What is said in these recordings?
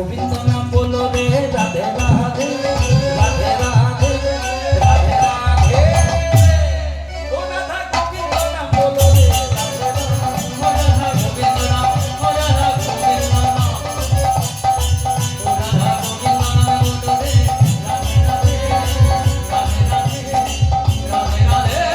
গোবিন্দ নাম বলো রে রাধে রাধে রাধে রাধে রাধে রাধে ও রাধা গোবিন্দ নাম বলো রে রাধে রাধা গোবিন্দ নাম ও রাধা গোবিন্দ নাম ও রাধা গোবিন্দ নাম বলো রে রাধে রাধে রাধে রাধে রাধে রাধে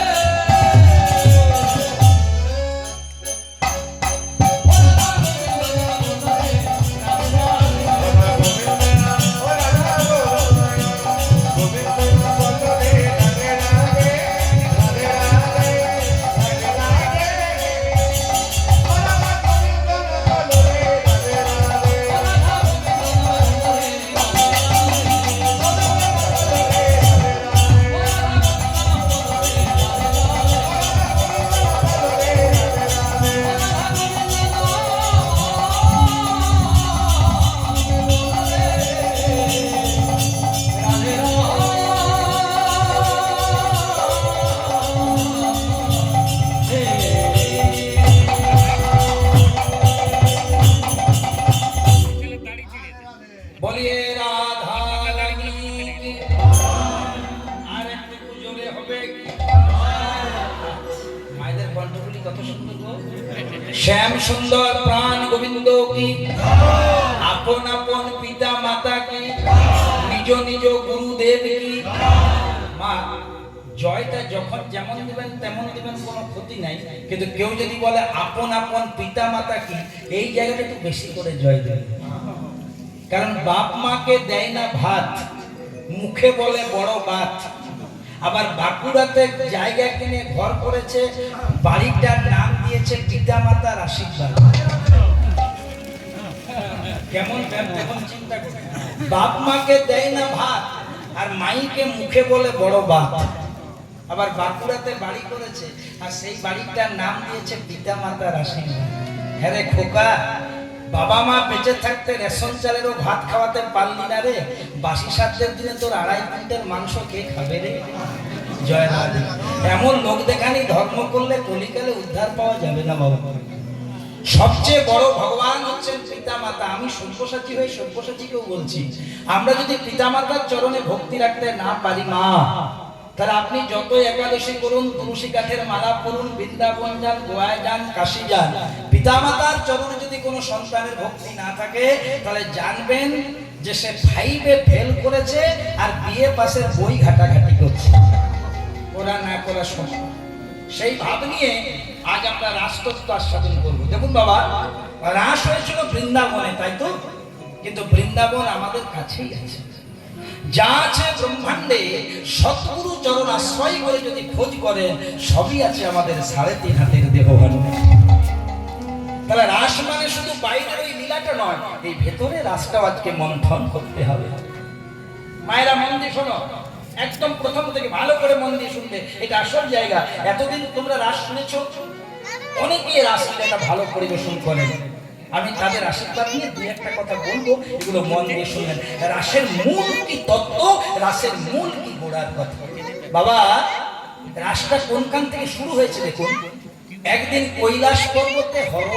বলিয়ে রাধা রানী কি আর একটু জোরে হবে মায়েদের কণ্ঠগুলি কত সুন্দর গো শ্যাম সুন্দর প্রাণ গোবিন্দ কি আপন আপন পিতা মাতা কি নিজ নিজ গুরুদেব কি মা জয়টা যখন যেমন দিবেন তেমন দিবেন কোনো ক্ষতি নাই কিন্তু কেউ যদি বলে আপন আপন পিতা মাতা কি এই জায়গাটা একটু বেশি করে জয় দেবে কারণ বাপ মাকে দেয় না ভাত মুখে বলে বড় বাত আবার বাঁকুড়াতে জায়গা কিনে ঘর করেছে বাড়িটার নাম দিয়েছে পিতা মাতার আশীর্বাদ কেমন কেমন চিন্তা করে বাপ মাকে দেয় না ভাত আর মাইকে মুখে বলে বড় বাত আবার বাঁকুড়াতে বাড়ি করেছে আর সেই বাড়িটার নাম দিয়েছে পিতা মাতার আশীর্বাদ হ্যাঁ রে খোকা বাবা মা বেঁচে থাকতে রেশন চালেরও ভাত খাওয়াতে পারলি না রে বাসি সাতের দিনে তোর 2.5 কুইন্টাল মাংস কে খাবে রে জয় রাধে এমন লোক দেখানি ধর্ম করলে কলিকালে উদ্ধার পাওয়া যাবে না বাবা সবচেয়ে বড় ভগবান হচ্ছেন পিতা মাতা আমি সব্যসাচী হয়ে সব্যসাচীকেও বলছি আমরা যদি পিতা মাতার চরণে ভক্তি রাখতে না পারি মা তাহলে আপনি যত একাদশী করুন তুলসী কাঠের মালা পরুন বৃন্দাবন যান গোয়ায় যান কাশী যান পিতামাতার চরণে যদি কোনো সন্তানের ভক্তি না থাকে তাহলে জানবেন যে সে 5-এ ফেল করেছে আর বিএ পাশের বই ঘাটাঘাটি করছে ওরা না করা সম্ভব সেই ভাব নিয়ে আজ আমরা রাষ্ট্রত্ব আস্বাদন করবো দেখুন বাবা রাস হয়েছিল বৃন্দাবনে তাই তো কিন্তু বৃন্দাবন আমাদের কাছেই আছে যা আছে ব্রহ্মাণ্ডে সৎগুরু চরণ আশ্রয় করে যদি খোঁজ করেন সবই আছে আমাদের 3.5 হাতের দেহভাণ্ডে তাহলে রাস মানে শুধু বাইরের ওই লীলাটা নয় এই ভেতরে রাসটাও আজকে মন্থন করতে হবে মায়েরা মন দিয়ে শোনো একদম প্রথম থেকে ভালো করে মন দিয়ে শুনবে এটা আসল জায়গা এতদিন তোমরা রাস শুনেছো অনেকেই রাস লীলাটা ভালো পরিবেশন করেন আমি তাদের আশীর্বাদ নিয়ে দুই একটা কথা বলবো এগুলো মন দিয়ে শুনবেন রাসের মূল কি তত্ত্ব রাসের মূল কি গোড়ার কথা বাবা রাসটা কোনখান থেকে শুরু হয়েছে দেখুন একদিন কৈলাস পর্বতে